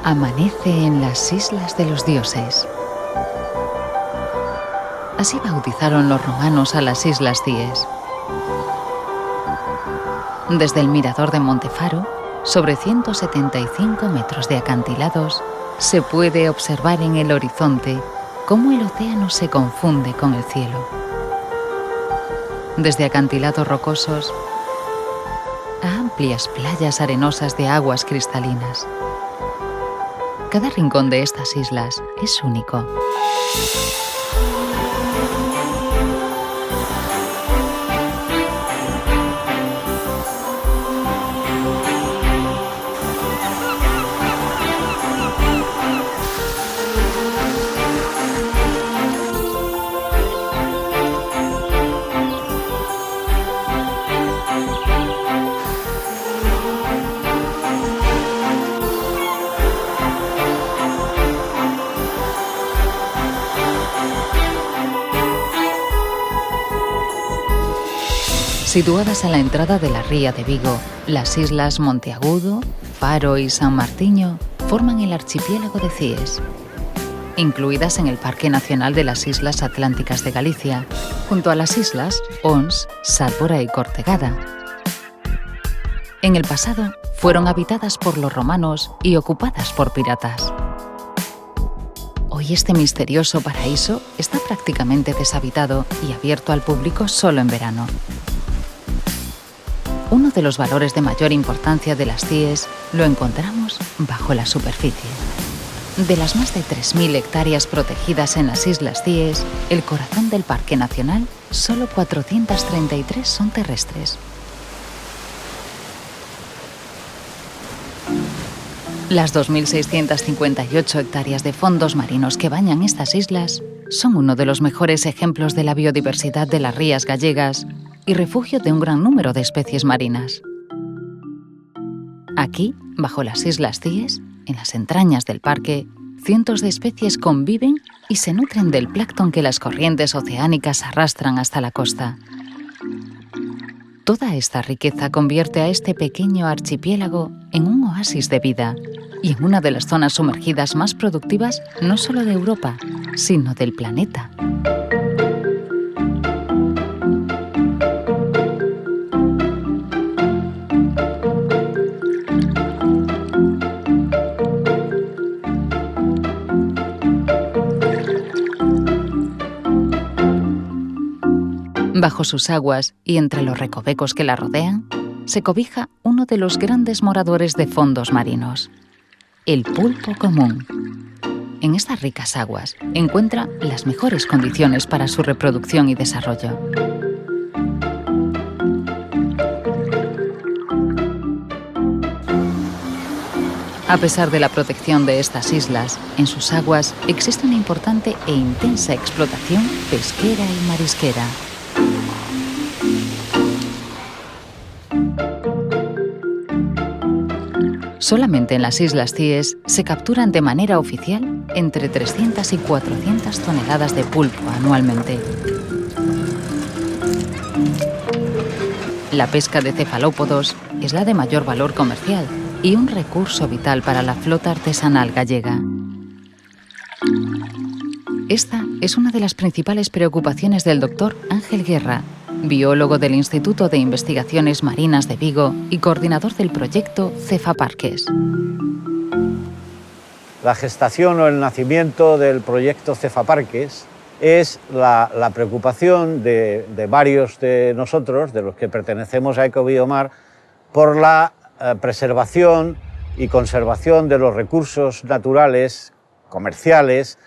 Amanece en las Islas de los Dioses. Así bautizaron los romanos a las Islas Cíes. Desde el mirador de Montefaro, sobre 175 metros de acantilados, se puede observar en el horizonte cómo el océano se confunde con el cielo. Desde acantilados rocosos a amplias playas arenosas de aguas cristalinas. Cada rincón de estas islas es único. Situadas a la entrada de la ría de Vigo, las islas Monteagudo, Faro y San Martiño forman el archipiélago de Cíes, incluidas en el Parque Nacional de las Islas Atlánticas de Galicia, junto a las islas Ons, Sálvora y Cortegada. En el pasado fueron habitadas por los romanos y ocupadas por piratas. Hoy este misterioso paraíso está prácticamente deshabitado y abierto al público solo en verano. Uno de los valores de mayor importancia de las Cíes lo encontramos bajo la superficie. De las más de 3.000 hectáreas protegidas en las Islas Cíes, el corazón del Parque Nacional, solo 433 son terrestres. Las 2.658 hectáreas de fondos marinos que bañan estas islas son uno de los mejores ejemplos de la biodiversidad de las rías gallegas y refugio de un gran número de especies marinas. Aquí, bajo las Islas Cíes, en las entrañas del parque, cientos de especies conviven y se nutren del plancton que las corrientes oceánicas arrastran hasta la costa. Toda esta riqueza convierte a este pequeño archipiélago en un oasis de vida y en una de las zonas sumergidas más productivas no solo de Europa, sino del planeta. Bajo sus aguas y entre los recovecos que la rodean, se cobija uno de los grandes moradores de fondos marinos, el pulpo común. En estas ricas aguas encuentra las mejores condiciones para su reproducción y desarrollo. A pesar de la protección de estas islas, en sus aguas existe una importante e intensa explotación pesquera y marisquera. Solamente en las Islas Cíes se capturan de manera oficial entre 300 y 400 toneladas de pulpo anualmente. La pesca de cefalópodos es la de mayor valor comercial y un recurso vital para la flota artesanal gallega. Esta es una de las principales preocupaciones del doctor Ángel Guerra, biólogo del Instituto de Investigaciones Marinas de Vigo y coordinador del proyecto Cefaparques. La gestación o el nacimiento del proyecto Cefaparques es la preocupación de varios de nosotros, de los que pertenecemos a Ecobiomar, por la preservación y conservación de los recursos naturales, comerciales,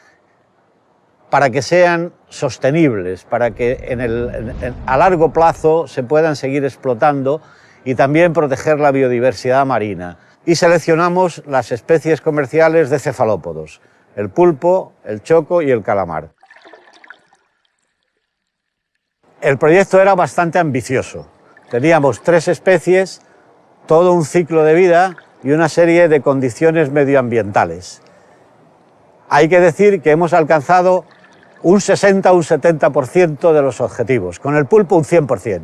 para que sean sostenibles, para que a largo plazo se puedan seguir explotando y también proteger la biodiversidad marina. Y seleccionamos las especies comerciales de cefalópodos, el pulpo, el choco y el calamar. El proyecto era bastante ambicioso. Teníamos 3 especies, todo un ciclo de vida y una serie de condiciones medioambientales. Hay que decir que hemos alcanzado un 60 o un 70% de los objetivos, con el pulpo un 100%.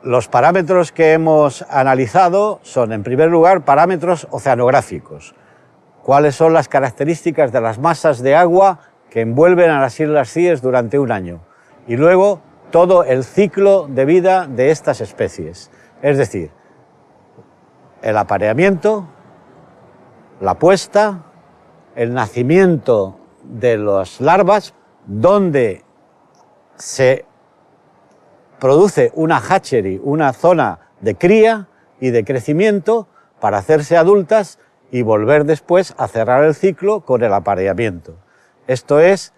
Los parámetros que hemos analizado son, en primer lugar, parámetros oceanográficos. cuáles son las características de las masas de agua que envuelven a las Islas Cíes durante un año. Y luego todo el ciclo de vida de estas especies, es decir, el apareamiento, la puesta, el nacimiento de las larvas, donde se produce una hatchery, una zona de cría y de crecimiento para hacerse adultas y volver después a cerrar el ciclo con el apareamiento. Esto es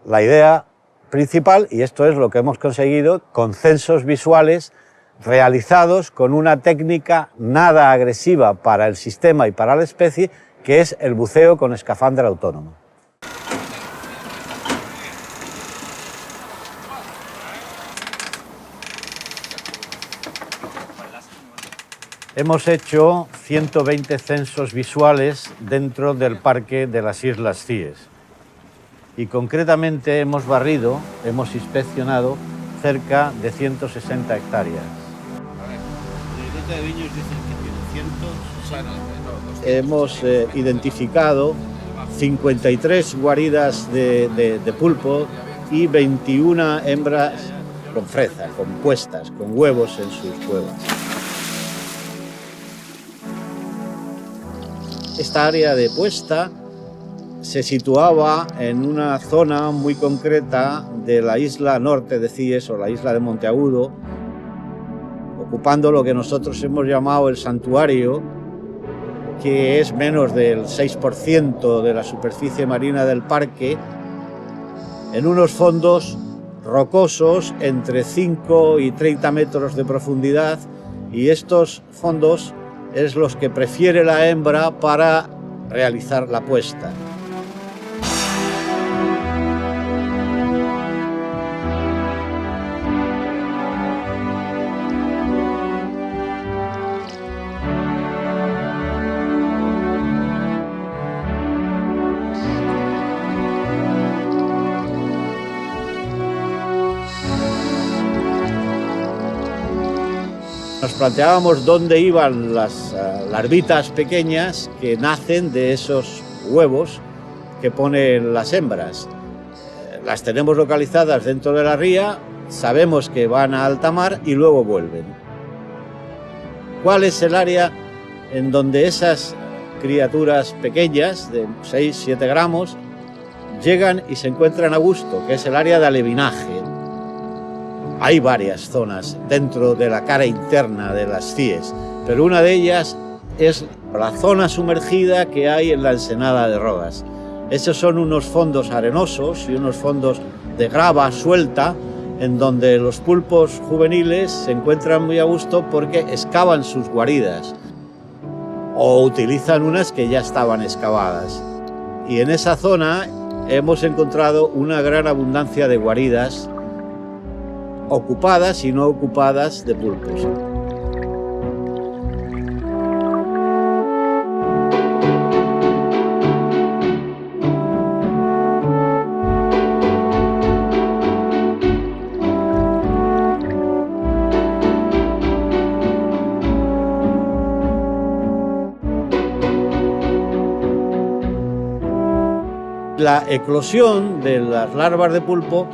la idea principal y esto es lo que hemos conseguido con censos visuales realizados con una técnica nada agresiva para el sistema y para la especie, que es el buceo con escafandra autónoma. Hemos hecho 120 censos visuales dentro del parque de las Islas Cíes y concretamente hemos barrido, hemos inspeccionado cerca de 160 hectáreas. Hemos identificado 53 guaridas de pulpo y 21 hembras con freza, con puestas, con huevos en sus cuevas. Esta área de puesta se situaba en una zona muy concreta de la isla norte de Cíes o la isla de Monteagudo, ocupando lo que nosotros hemos llamado el santuario, que es menos del 6% de la superficie marina del parque, en unos fondos rocosos entre 5 y 30 metros de profundidad, y estos fondos es los que prefiere la hembra para realizar la puesta. Nos planteábamos dónde iban las larvitas pequeñas que nacen de esos huevos que ponen las hembras. Las tenemos localizadas dentro de la ría, sabemos que van a alta mar y luego vuelven. ¿Cuál es el área en donde esas criaturas pequeñas de 6-7 gramos llegan y se encuentran a gusto, que es el área de alevinaje? Hay varias zonas dentro de la cara interna de las Cíes, pero una de ellas es la zona sumergida que hay en la ensenada de Rodas. Esos son unos fondos arenosos y unos fondos de grava suelta en donde los pulpos juveniles se encuentran muy a gusto porque excavan sus guaridas o utilizan unas que ya estaban excavadas. Y en esa zona hemos encontrado una gran abundancia de guaridas ocupadas y no ocupadas de pulpos. La eclosión de las larvas de pulpo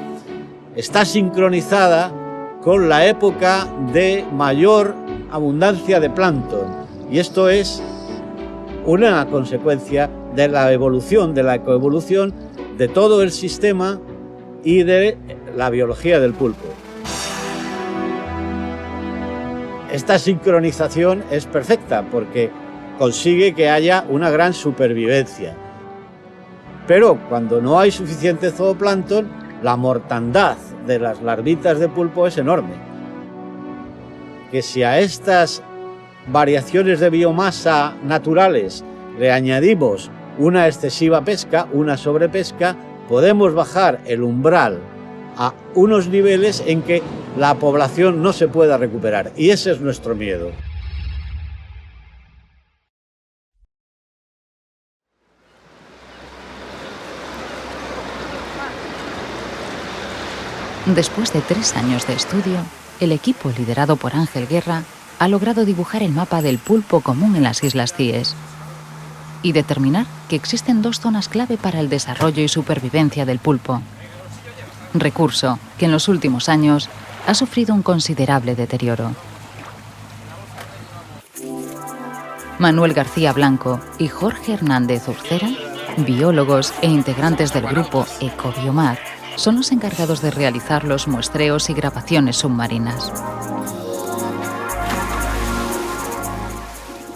está sincronizada con la época de mayor abundancia de plancton, y esto es una consecuencia de la evolución, de la ecoevolución de todo el sistema y de la biología del pulpo. Esta sincronización es perfecta porque consigue que haya una gran supervivencia. Pero cuando no hay suficiente zooplancton, la mortandad de las larvitas de pulpo es enorme. Que si a estas variaciones de biomasa naturales le añadimos una excesiva pesca, una sobrepesca, podemos bajar el umbral a unos niveles en que la población no se pueda recuperar. Y ese es nuestro miedo. Después de 3 años de estudio, el equipo liderado por Ángel Guerra ha logrado dibujar el mapa del pulpo común en las Islas Cíes. y determinar que existen 2 zonas clave para el desarrollo y supervivencia del pulpo. Recurso que en los últimos años ha sufrido un considerable deterioro. Manuel García Blanco y Jorge Hernández Urcera, biólogos e integrantes del grupo Ecobiomar, son los encargados de realizar los muestreos y grabaciones submarinas.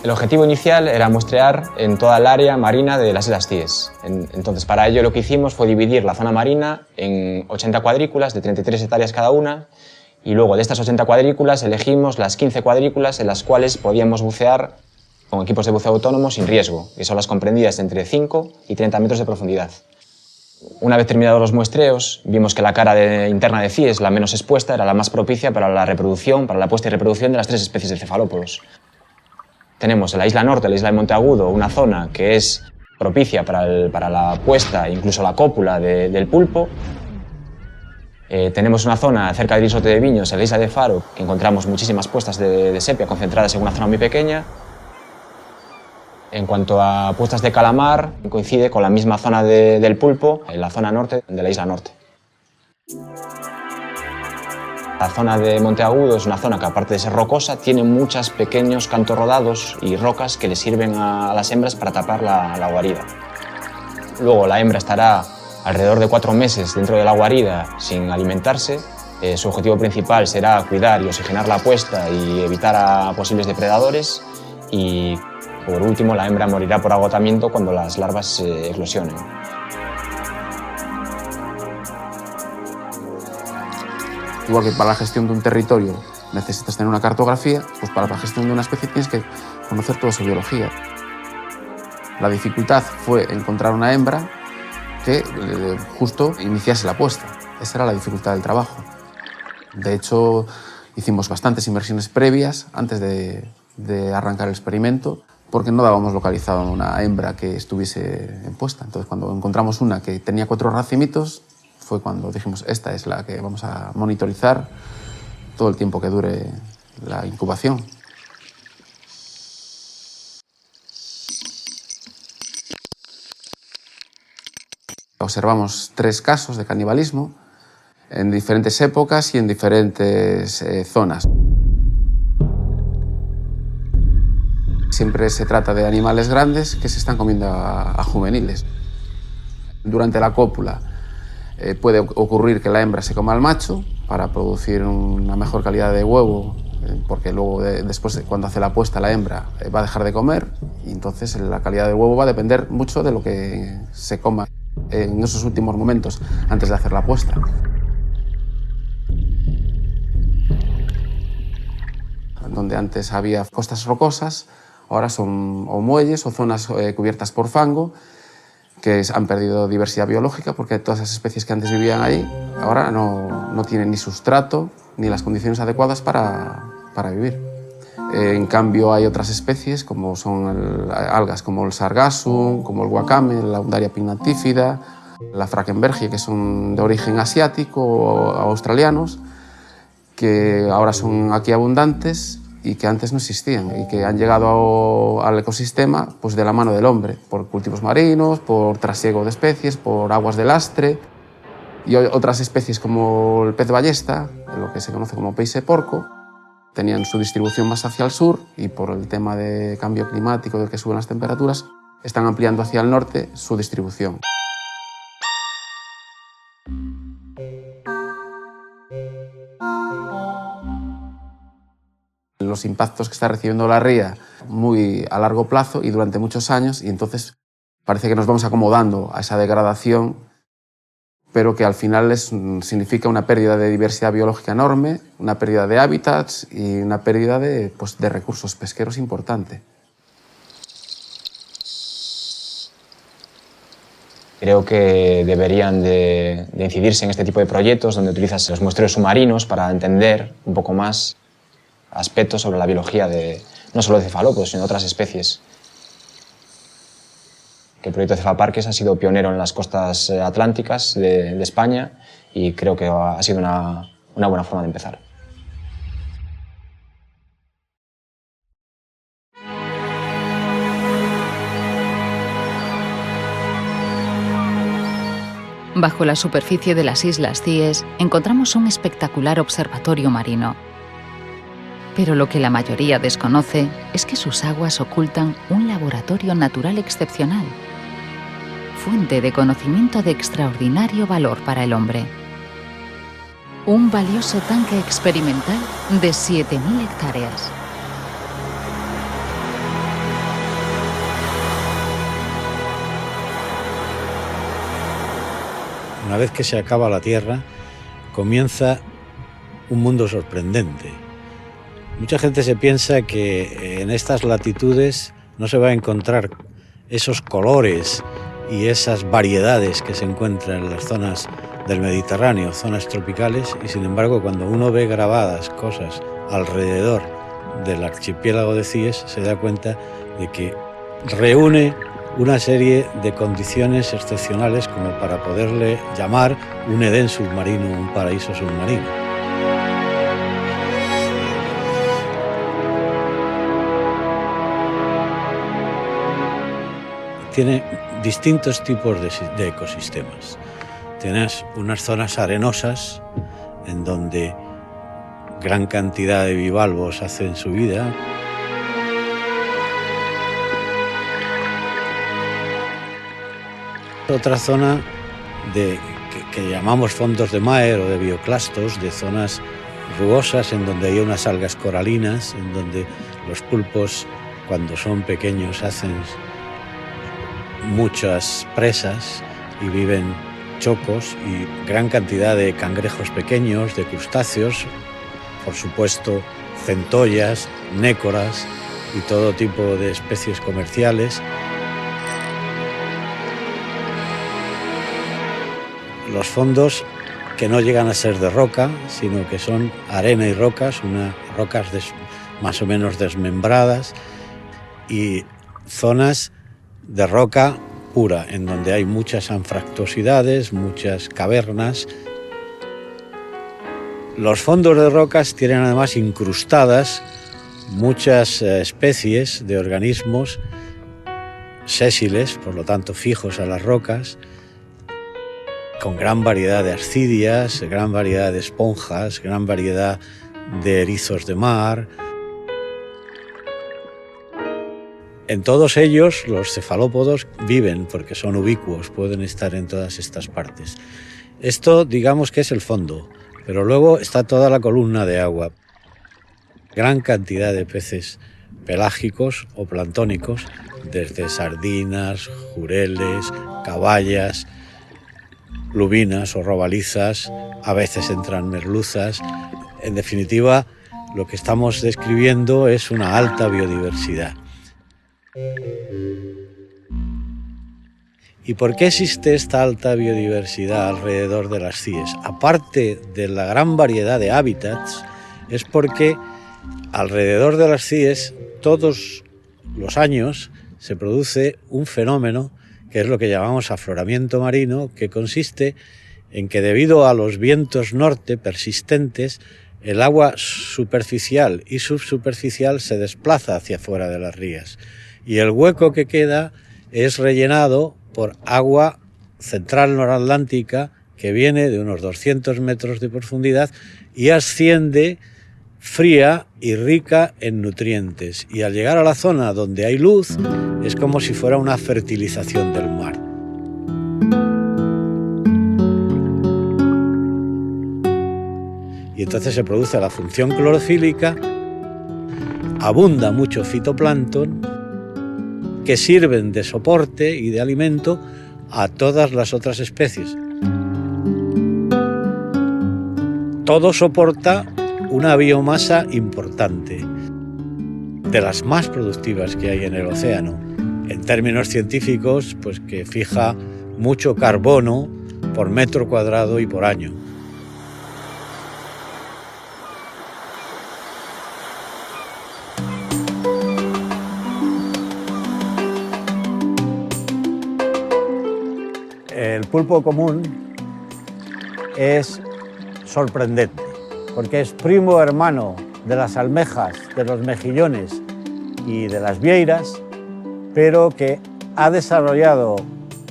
El objetivo inicial era muestrear en toda el área marina de las Islas Cíes. Entonces, para ello lo que hicimos fue dividir la zona marina en 80 cuadrículas de 33 hectáreas cada una, y luego de estas 80 cuadrículas elegimos las 15 cuadrículas en las cuales podíamos bucear con equipos de buceo autónomos sin riesgo, que son las comprendidas entre 5 y 30 metros de profundidad. Una vez terminados los muestreos, vimos que la cara interna de Cíes, la menos expuesta, era la más propicia para la reproducción, para la puesta y reproducción de las 3 especies de cefalópodos. Tenemos en la isla norte, la isla de Monteagudo, una zona que es propicia para la puesta e incluso la cópula del pulpo. Tenemos una zona cerca del islote de Viños, en la isla de Faro, que encontramos muchísimas puestas de sepia concentradas en una zona muy pequeña. En cuanto a puestas de calamar, coincide con la misma zona del pulpo, en la zona norte de la isla norte. La zona de Monteagudo es una zona que, aparte de ser rocosa, tiene muchos pequeños cantos rodados y rocas que le sirven a las hembras para tapar la guarida. Luego la hembra estará alrededor de 4 meses dentro de la guarida sin alimentarse. Su objetivo principal será cuidar y oxigenar la puesta y evitar a posibles depredadores. Y por último, la hembra morirá por agotamiento cuando las larvas eclosionen. Igual que para la gestión de un territorio necesitas tener una cartografía, pues para la gestión de una especie tienes que conocer toda su biología. La dificultad fue encontrar una hembra que justo iniciase la puesta. Esa era la dificultad del trabajo. De hecho, hicimos bastantes inversiones previas antes de arrancar el experimento, porque no dábamos localizado una hembra que estuviese en puesta. Entonces, cuando encontramos una que tenía 4 racimitos, fue cuando dijimos, esta es la que vamos a monitorizar todo el tiempo que dure la incubación. Observamos 3 casos de canibalismo en diferentes épocas y en diferentes zonas. Siempre se trata de animales grandes que se están comiendo a juveniles. Durante la cópula puede ocurrir que la hembra se coma al macho para producir una mejor calidad de huevo, porque luego después, cuando hace la puesta, la hembra va a dejar de comer y entonces la calidad del huevo va a depender mucho de lo que se coma en esos últimos momentos antes de hacer la puesta. Donde antes había costas rocosas, ahora son o muelles o zonas cubiertas por fango, que han perdido diversidad biológica porque todas esas especies que antes vivían ahí ahora no tienen ni sustrato ni las condiciones adecuadas para vivir. En cambio, hay otras especies como son algas como el sargassum, como el wakame, la Undaria pinnatifida, la Frackenbergia, que son de origen asiático o australianos, que ahora son aquí abundantes y que antes no existían y que han llegado al ecosistema pues de la mano del hombre, por cultivos marinos, por trasiego de especies, por aguas de lastre, y otras especies como el pez ballesta, lo que se conoce como peixe porco, tenían su distribución más hacia el sur y por el tema de cambio climático, de que suben las temperaturas, están ampliando hacia el norte su distribución. Los impactos que está recibiendo la ría muy a largo plazo y durante muchos años, y entonces parece que nos vamos acomodando a esa degradación, pero que al final significa una pérdida de diversidad biológica enorme, una pérdida de hábitats y una pérdida de recursos pesqueros importante. Creo que deberían de incidirse en este tipo de proyectos donde utilizas los muestreos submarinos para entender un poco más aspectos sobre la biología no solo de cefalópodos, sino de otras especies. Que el proyecto Cefaparques ha sido pionero en las costas atlánticas de España y creo que ha sido una buena forma de empezar. Bajo la superficie de las Islas Cíes encontramos un espectacular observatorio marino. Pero lo que la mayoría desconoce es que sus aguas ocultan un laboratorio natural excepcional, fuente de conocimiento de extraordinario valor para el hombre. Un valioso tanque experimental de 7.000 hectáreas. Una vez que se acaba la Tierra, comienza un mundo sorprendente. Mucha gente se piensa que en estas latitudes no se va a encontrar esos colores y esas variedades que se encuentran en las zonas del Mediterráneo, zonas tropicales, y sin embargo cuando uno ve grabadas cosas alrededor del archipiélago de Cíes se da cuenta de que reúne una serie de condiciones excepcionales como para poderle llamar un Edén submarino, un paraíso submarino. Tiene distintos tipos de ecosistemas. Tienes unas zonas arenosas en donde gran cantidad de bivalvos hacen su vida. Otra zona que llamamos fondos de Maer o de bioclastos, de zonas rugosas en donde hay unas algas coralinas, en donde los pulpos cuando son pequeños hacen muchas presas y viven chocos, y gran cantidad de cangrejos pequeños, de crustáceos, por supuesto centollas, nécoras y todo tipo de especies comerciales. Los fondos que no llegan a ser de roca, sino que son arena y rocas, unas rocas más o menos desmembradas, y zonas de roca pura, en donde hay muchas anfractuosidades, muchas cavernas. Los fondos de rocas tienen además incrustadas muchas especies de organismos sésiles, por lo tanto fijos a las rocas, con gran variedad de ascidias, gran variedad de esponjas, gran variedad de erizos de mar. En todos ellos los cefalópodos viven porque son ubicuos, pueden estar en todas estas partes. Esto digamos que es el fondo, pero luego está toda la columna de agua. Gran cantidad de peces pelágicos o planctónicos, desde sardinas, jureles, caballas, lubinas o robalizas, a veces entran merluzas. En definitiva, lo que estamos describiendo es una alta biodiversidad. ¿Y por qué existe esta alta biodiversidad alrededor de las Cíes? Aparte de la gran variedad de hábitats, es porque alrededor de las Cíes todos los años se produce un fenómeno que es lo que llamamos afloramiento marino, que consiste en que debido a los vientos norte persistentes, el agua superficial y subsuperficial se desplaza hacia afuera de las rías, y el hueco que queda es rellenado por agua central noratlántica que viene de unos 200 metros de profundidad y asciende fría y rica en nutrientes, y al llegar a la zona donde hay luz es como si fuera una fertilización del mar. Y entonces se produce la función clorofílica, abunda mucho fitoplancton que sirven de soporte y de alimento a todas las otras especies. Todo soporta una biomasa importante, de las más productivas que hay en el océano. En términos científicos, pues que fija mucho carbono por metro cuadrado y por año. El pulpo común es sorprendente, porque es primo hermano de las almejas, de los mejillones y de las vieiras, pero que ha desarrollado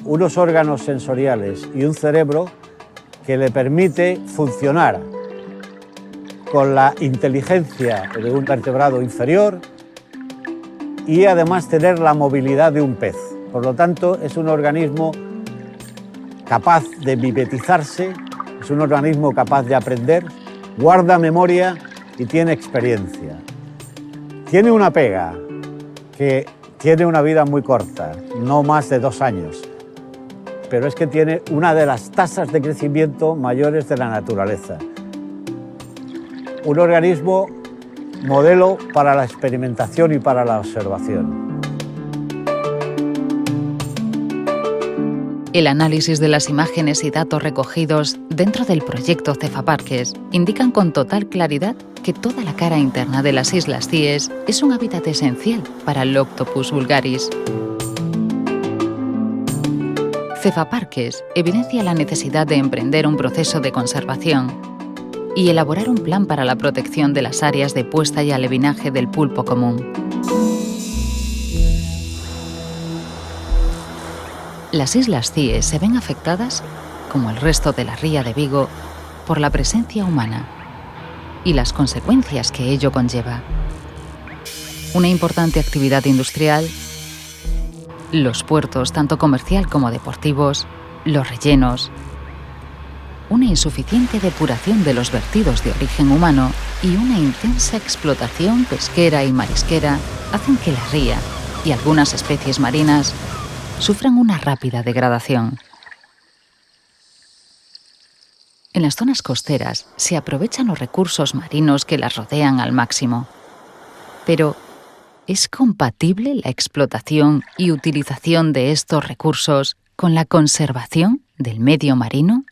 unos órganos sensoriales y un cerebro que le permite funcionar con la inteligencia de un vertebrado inferior y además tener la movilidad de un pez. Por lo tanto, es un organismo capaz de mimetizarse, es un organismo capaz de aprender, guarda memoria y tiene experiencia. Tiene una pega, que tiene una vida muy corta, no más de 2 años, pero es que tiene una de las tasas de crecimiento mayores de la naturaleza. Un organismo modelo para la experimentación y para la observación. El análisis de las imágenes y datos recogidos dentro del proyecto Cefaparques indican con total claridad que toda la cara interna de las Islas Cíes es un hábitat esencial para el Octopus vulgaris. Cefaparques evidencia la necesidad de emprender un proceso de conservación y elaborar un plan para la protección de las áreas de puesta y alevinaje del pulpo común. Las Islas Cíes se ven afectadas, como el resto de la ría de Vigo, por la presencia humana y las consecuencias que ello conlleva. Una importante actividad industrial, los puertos tanto comercial como deportivos, los rellenos, una insuficiente depuración de los vertidos de origen humano y una intensa explotación pesquera y marisquera hacen que la ría y algunas especies marinas sufran una rápida degradación. En las zonas costeras se aprovechan los recursos marinos que las rodean al máximo. Pero, ¿es compatible la explotación y utilización de estos recursos con la conservación del medio marino?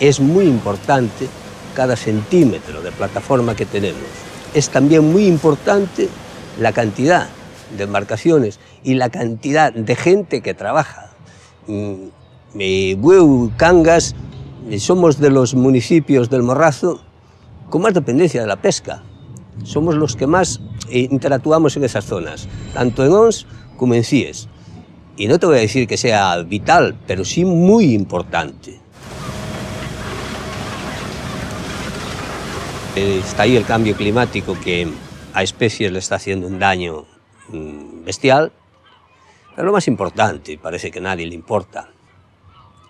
Es muy importante cada centímetro de plataforma que tenemos. Es también muy importante la cantidad de embarcaciones y la cantidad de gente que trabaja. Bueu, Cangas, somos de los municipios del Morrazo con más dependencia de la pesca. Somos los que más interactuamos en esas zonas, tanto en Ons como en Cíes. Y no te voy a decir que sea vital, pero sí muy importante. Está ahí el cambio climático que a especies le está haciendo un daño bestial, pero lo más importante, parece que a nadie le importa,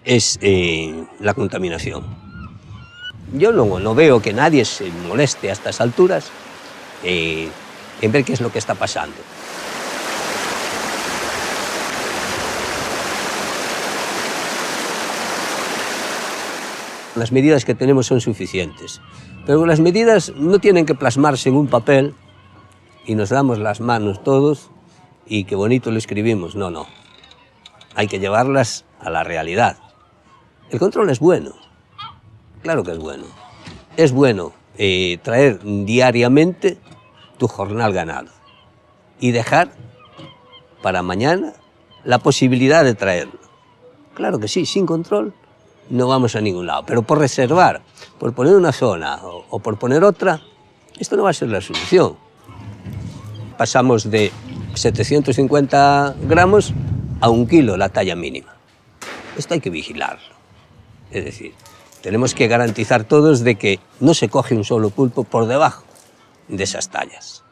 es la contaminación. Yo no veo que nadie se moleste a estas alturas en ver qué es lo que está pasando. Las medidas que tenemos son suficientes, pero las medidas no tienen que plasmarse en un papel y nos damos las manos todos y qué bonito lo escribimos. No, no. Hay que llevarlas a la realidad. El control es bueno. Claro que es bueno. Es bueno traer diariamente tu jornal ganado y dejar para mañana la posibilidad de traerlo. Claro que sí, sin control no vamos a ningún lado, pero por reservar, por poner una zona o por poner otra, esto no va a ser la solución. Pasamos de 750 gramos a 1 kilo, la talla mínima. Esto hay que vigilarlo. Es decir, tenemos que garantizar todos de que no se coge un solo pulpo por debajo de esas tallas.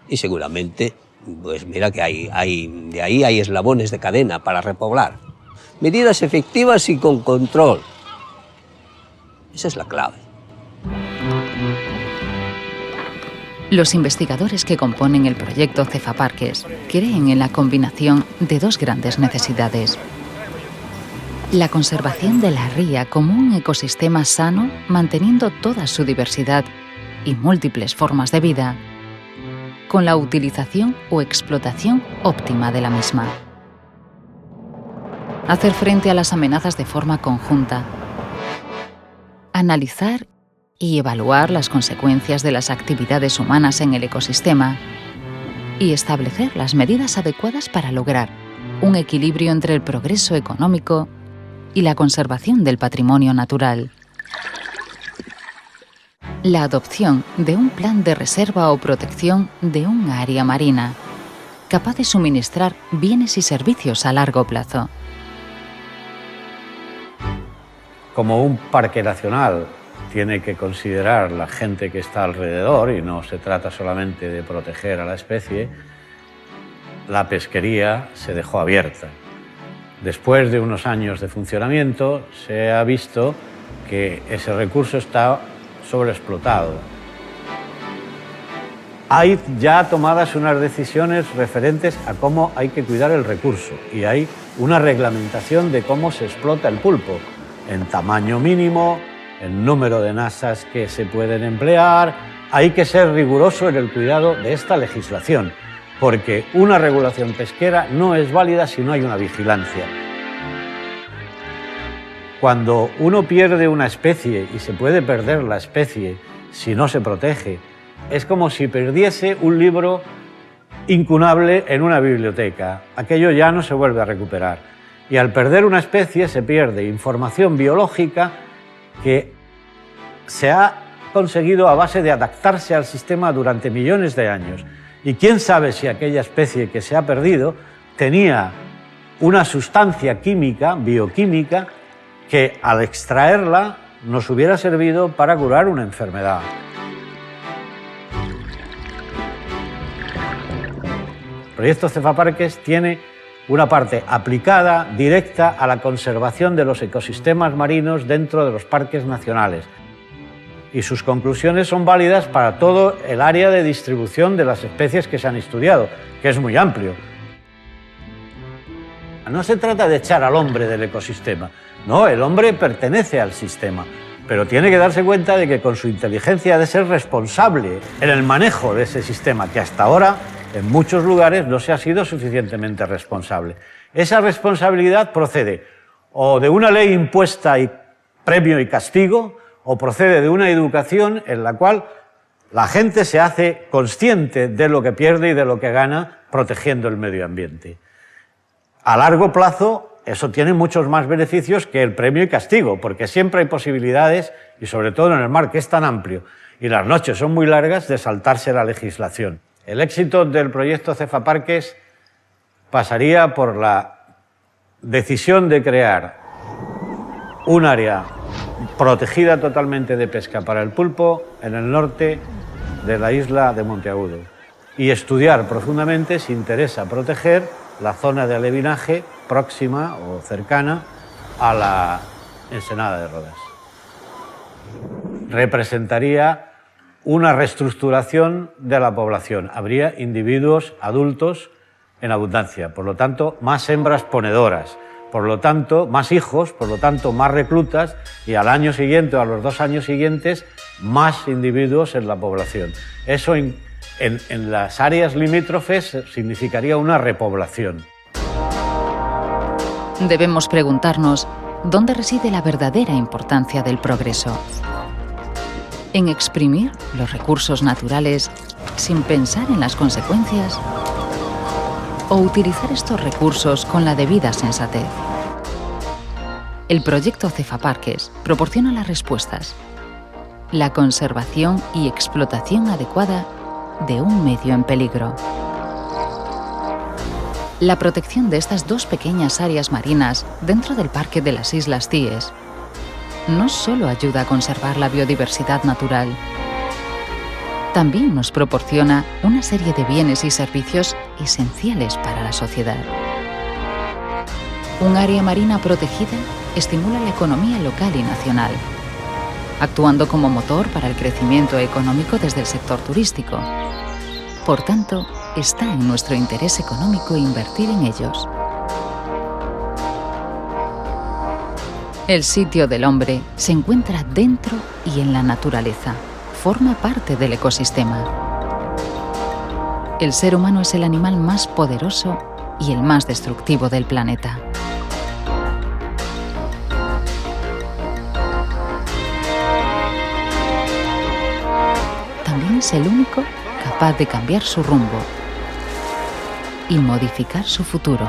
Y seguramente, pues mira que de ahí hay eslabones de cadena para repoblar. Medidas efectivas y con control. Esa es la clave. Los investigadores que componen el proyecto Cefaparques creen en la combinación de 2 grandes necesidades. La conservación de la ría como un ecosistema sano, manteniendo toda su diversidad y múltiples formas de vida, con la utilización o explotación óptima de la misma. Hacer frente a las amenazas de forma conjunta. Analizar y evaluar las consecuencias de las actividades humanas en el ecosistema y establecer las medidas adecuadas para lograr un equilibrio entre el progreso económico y la conservación del patrimonio natural. La adopción de un plan de reserva o protección de un área marina capaz de suministrar bienes y servicios a largo plazo. Como un parque nacional tiene que considerar la gente que está alrededor, y no se trata solamente de proteger a la especie, la pesquería se dejó abierta. Después de unos años de funcionamiento, se ha visto que ese recurso está sobreexplotado. Hay ya tomadas unas decisiones referentes a cómo hay que cuidar el recurso y hay una reglamentación de cómo se explota el pulpo, en tamaño mínimo, en número de nasas que se pueden emplear. Hay que ser riguroso en el cuidado de esta legislación, porque una regulación pesquera no es válida si no hay una vigilancia. Cuando uno pierde una especie, y se puede perder la especie si no se protege, es como si perdiese un libro incunable en una biblioteca. Aquello ya no se vuelve a recuperar. Y al perder una especie se pierde información biológica que se ha conseguido a base de adaptarse al sistema durante millones de años. Y quién sabe si aquella especie que se ha perdido tenía una sustancia química, bioquímica, que al extraerla nos hubiera servido para curar una enfermedad. El proyecto Cefaparques tiene una parte aplicada, directa, a la conservación de los ecosistemas marinos dentro de los parques nacionales. Y sus conclusiones son válidas para todo el área de distribución de las especies que se han estudiado, que es muy amplio. No se trata de echar al hombre del ecosistema, no, el hombre pertenece al sistema, pero tiene que darse cuenta de que con su inteligencia ha de ser responsable en el manejo de ese sistema, que hasta ahora en muchos lugares no se ha sido suficientemente responsable. Esa responsabilidad procede o de una ley impuesta y premio y castigo, o procede de una educación en la cual la gente se hace consciente de lo que pierde y de lo que gana protegiendo el medio ambiente. A largo plazo, eso tiene muchos más beneficios que el premio y castigo, porque siempre hay posibilidades, y sobre todo en el mar, que es tan amplio, y las noches son muy largas, de saltarse la legislación. El éxito del proyecto Cefaparques pasaría por la decisión de crear un área protegida totalmente de pesca para el pulpo en el norte de la isla de Monteagudo y estudiar profundamente si interesa proteger la zona de alevinaje próxima o cercana a la ensenada de Rodas. Representaría una reestructuración de la población. Habría individuos adultos en abundancia, por lo tanto, más hembras ponedoras, por lo tanto, más hijos, por lo tanto, más reclutas, y al año siguiente o a los 2 años siguientes, más individuos en la población. Eso en las áreas limítrofes significaría una repoblación. Debemos preguntarnos dónde reside la verdadera importancia del progreso. ¿En exprimir los recursos naturales sin pensar en las consecuencias? ¿O utilizar estos recursos con la debida sensatez? El proyecto Cefaparques proporciona las respuestas. La conservación y explotación adecuada de un medio en peligro. La protección de estas 2 pequeñas áreas marinas dentro del Parque de las Islas Cíes no solo ayuda a conservar la biodiversidad natural, también nos proporciona una serie de bienes y servicios esenciales para la sociedad. Un área marina protegida estimula la economía local y nacional, actuando como motor para el crecimiento económico desde el sector turístico. Por tanto, está en nuestro interés económico invertir en ellos. El sitio del hombre se encuentra dentro y en la naturaleza. Forma parte del ecosistema. El ser humano es el animal más poderoso y el más destructivo del planeta. También es el único capaz de cambiar su rumbo y modificar su futuro.